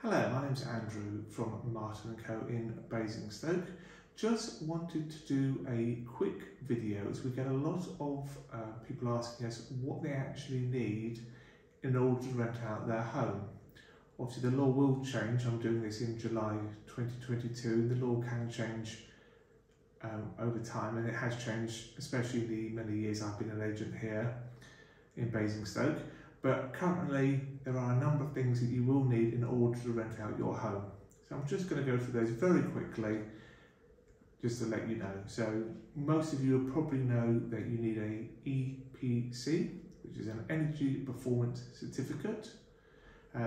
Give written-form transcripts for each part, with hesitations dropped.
Hello, my name's Andrew from Martin & Co in Basingstoke. Just wanted to do a quick video as we get a lot of people asking us what they actually need in order to rent out their home. Obviously the law will change. I'm doing this in July 2022. The law can change over time, and it has changed, especially the many years I've been an agent here in Basingstoke. But currently there are a number of things that you will need in order to rent out your home. So I'm just going to go through those very quickly just to let you know. So most of you will probably know that you need a EPC, which is an Energy Performance Certificate.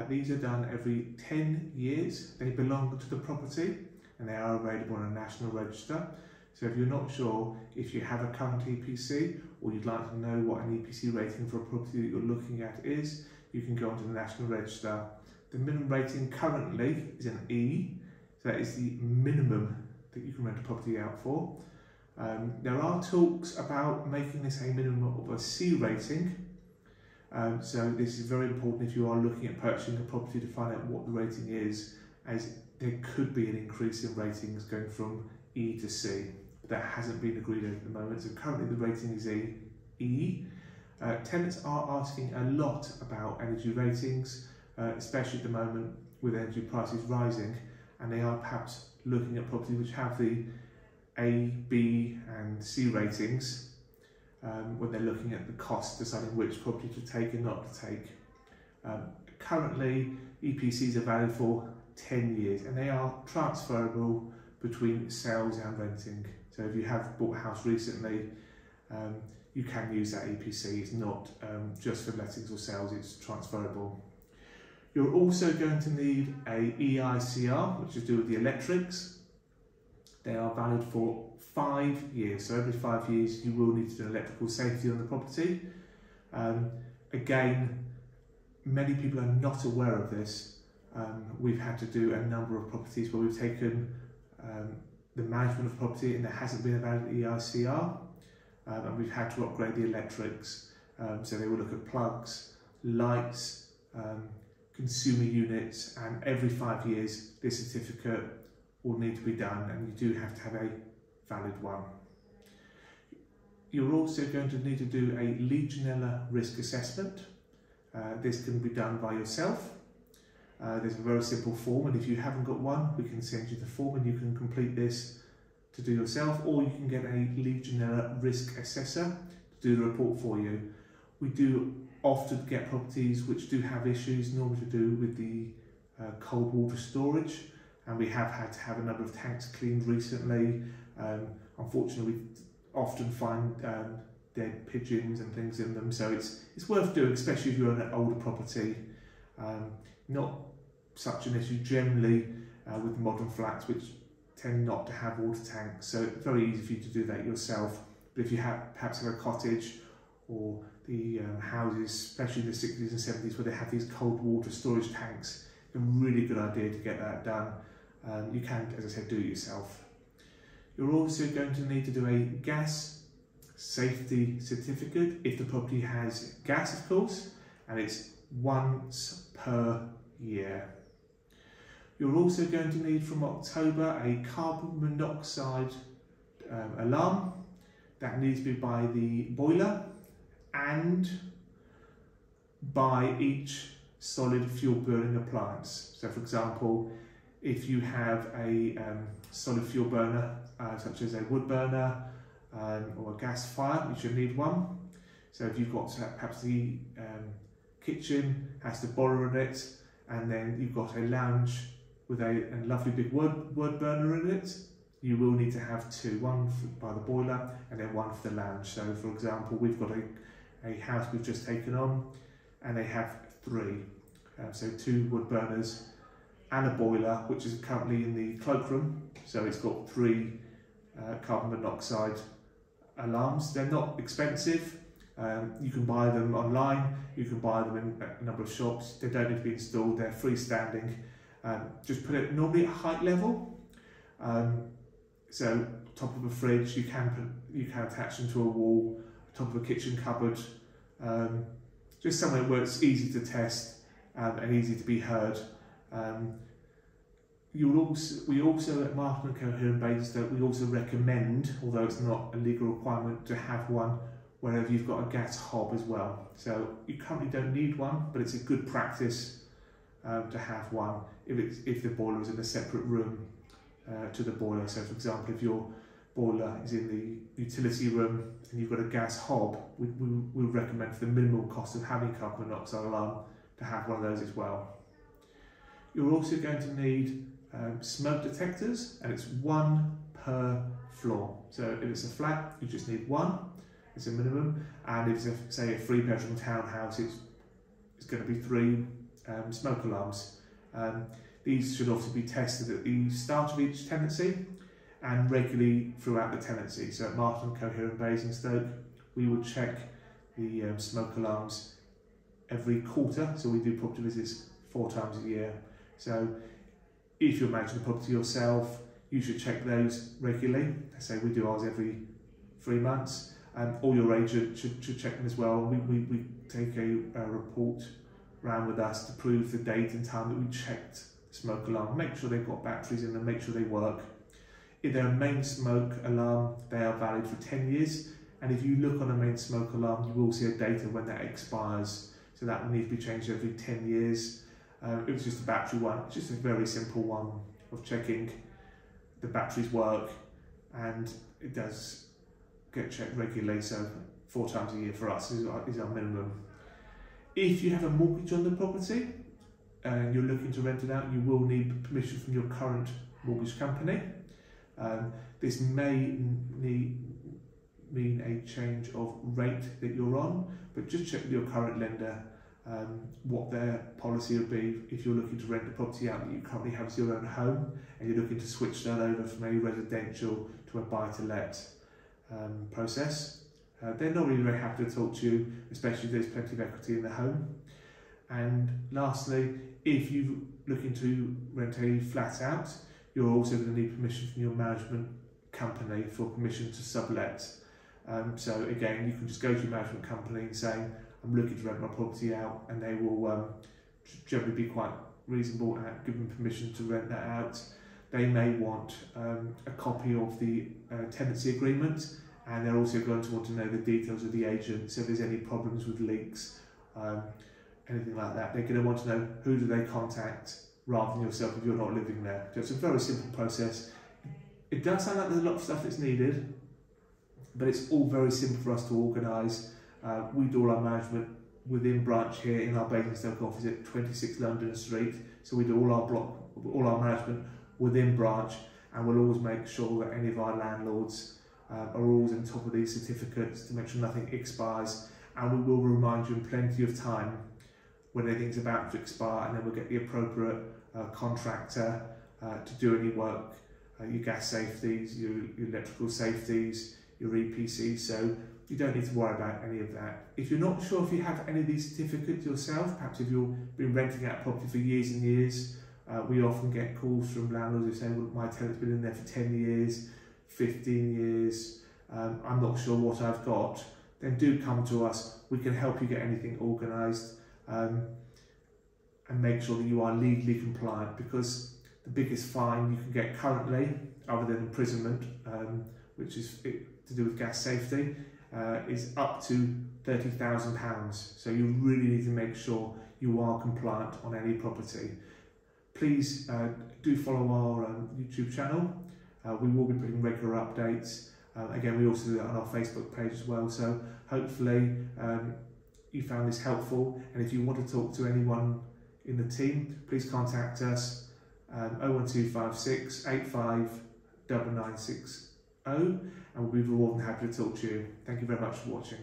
These are done every 10 years. They belong to the property and they are available on a national register. So if you're not sure if you have a current EPC or you'd like to know what an EPC rating for a property that you're looking at is, you can go onto the National Register. The minimum rating currently is an E, so that is the minimum that you can rent a property out for. There are talks about making this a minimum of a C rating. So this is very important if you are looking at purchasing a property to find out what the rating is, as there could be an increase in ratings going from E to C. That hasn't been agreed at the moment, so currently the rating is a E. Tenants are asking a lot about energy ratings, especially at the moment with energy prices rising, and they are perhaps looking at properties which have the A, B and C ratings when they're looking at the cost, deciding which property to take and not to take. Currently EPCs are valid for 10 years and they are transferable between sales and renting. So if you have bought a house recently, you can use that EPC. It's not just for lettings or sales, it's transferable. You're also going to need a EICR, which is to do with the electrics. They are valid for 5 years. So every 5 years you will need to do electrical safety on the property. Again, many people are not aware of this. We've had to do a number of properties where we've taken the management of property and there hasn't been a valid EICR, and we've had to upgrade the electrics. So they will look at plugs, lights, consumer units, and every 5 years this certificate will need to be done, and you do have to have a valid one. You're also going to need to do a Legionella risk assessment. This can be done by yourself. There's a very simple form, and if you haven't got one, we can send you the form and you can complete this to do yourself, or you can get a Legionella risk assessor to do the report for you. We do often get properties which do have issues, normally to do with the cold water storage, and we have had to have a number of tanks cleaned recently. Unfortunately, we often find dead pigeons and things in them, so it's worth doing, especially if you're on an older property. Not such an issue generally with modern flats, which tend not to have water tanks, so it's very easy for you to do that yourself. But if you perhaps have a cottage or the houses, especially in the 60s and 70s, where they have these cold water storage tanks, it's a really good idea to get that done. You can, as I said, do it yourself. You're also going to need to do a gas safety certificate if the property has gas, of course, and it's once per year. You're also going to need from October a carbon monoxide alarm. That needs to be by the boiler and by each solid fuel burning appliance. So for example, if you have a solid fuel burner such as a wood burner or a gas fire, you should need one. So if you've got perhaps the kitchen has the boiler in it, and then you've got a lounge with a lovely big wood burner in it, you will need to have two, one by the boiler and then one for the lounge. So for example, we've got a house we've just taken on and they have three. So two wood burners and a boiler, which is currently in the cloakroom. So it's got 3 carbon monoxide alarms. They're not expensive. You can buy them online, you can buy them in a number of shops. They don't need to be installed, they're freestanding. Just put it normally at height level. So top of a fridge, you can attach them to a wall, top of a kitchen cupboard, just somewhere where it's easy to test and easy to be heard. We also at Martin & Co here in Basingstoke, we also recommend, although it's not a legal requirement, to have one wherever you've got a gas hob as well. So you currently don't need one, but it's a good practice to have one if the boiler is in a separate room to the boiler. So for example, if your boiler is in the utility room and you've got a gas hob, we recommend for the minimal cost of having a carbon monoxide alarm to have one of those as well. You're also going to need smoke detectors, and it's one per floor. So if it's a flat, you just need one, it's a minimum, and if it's say a 3-bedroom townhouse, it's going to be 3 smoke alarms. These should also be tested at the start of each tenancy and regularly throughout the tenancy. So at Martin & Co here in Basingstoke, we would check the smoke alarms every quarter, so we do property visits 4 times a year. So if you're managing the property yourself, you should check those regularly. Say we do ours every 3 months, and all your agent should check them as well. We take a report round with us to prove the date and time that we checked the smoke alarm, make sure they've got batteries in them, make sure they work. If they're a main smoke alarm, they are valid for 10 years, and if you look on a main smoke alarm, you will see a date of when that expires, so that will need to be changed every 10 years. It was just a battery one, it's just a very simple one of checking the batteries work, and it does get checked regularly, so 4 times a year for us is our minimum. If you have a mortgage on the property and you're looking to rent it out, you will need permission from your current mortgage company. This may mean a change of rate that you're on, but just check with your current lender what their policy would be if you're looking to rent the property out that you currently have as your own home and you're looking to switch that over from a residential to a buy-to-let process. They're not really very happy to talk to you, especially if there's plenty of equity in the home. And lastly, if you're looking to rent a flat out, you're also going to need permission from your management company for permission to sublet. So again, you can just go to your management company and say, I'm looking to rent my property out, and they will generally be quite reasonable at giving permission to rent that out. They may want a copy of the tenancy agreement, and they're also going to want to know the details of the agent, so if there's any problems with leaks, anything like that. They're going to want to know who do they contact rather than yourself if you're not living there. So it's a very simple process. It does sound like there's a lot of stuff that's needed, but it's all very simple for us to organise. We do all our management within branch here in our Basingstoke office at 26 London Street. So we do all our management within branch, and we'll always make sure that any of our landlords are always on top of these certificates to make sure nothing expires, and we will remind you in plenty of time when anything's about to expire, and then we'll get the appropriate contractor to do any work, your gas safeties, your electrical safeties, your EPC, so you don't need to worry about any of that. If you're not sure if you have any of these certificates yourself, perhaps if you've been renting out property for years and years, we often get calls from landlords who say, well, my tenant's been in there for 10 years, 15 years, I'm not sure what I've got. Then do come to us, we can help you get anything organised and make sure that you are legally compliant, because the biggest fine you can get currently, other than imprisonment, which is to do with gas safety, is up to £30,000. So you really need to make sure you are compliant on any property. Please do follow our YouTube channel. We will be putting regular updates. Again, we also do that on our Facebook page as well. So hopefully you found this helpful. And if you want to talk to anyone in the team, please contact us 01256 85 9960, and we'll be more than happy to talk to you. Thank you very much for watching.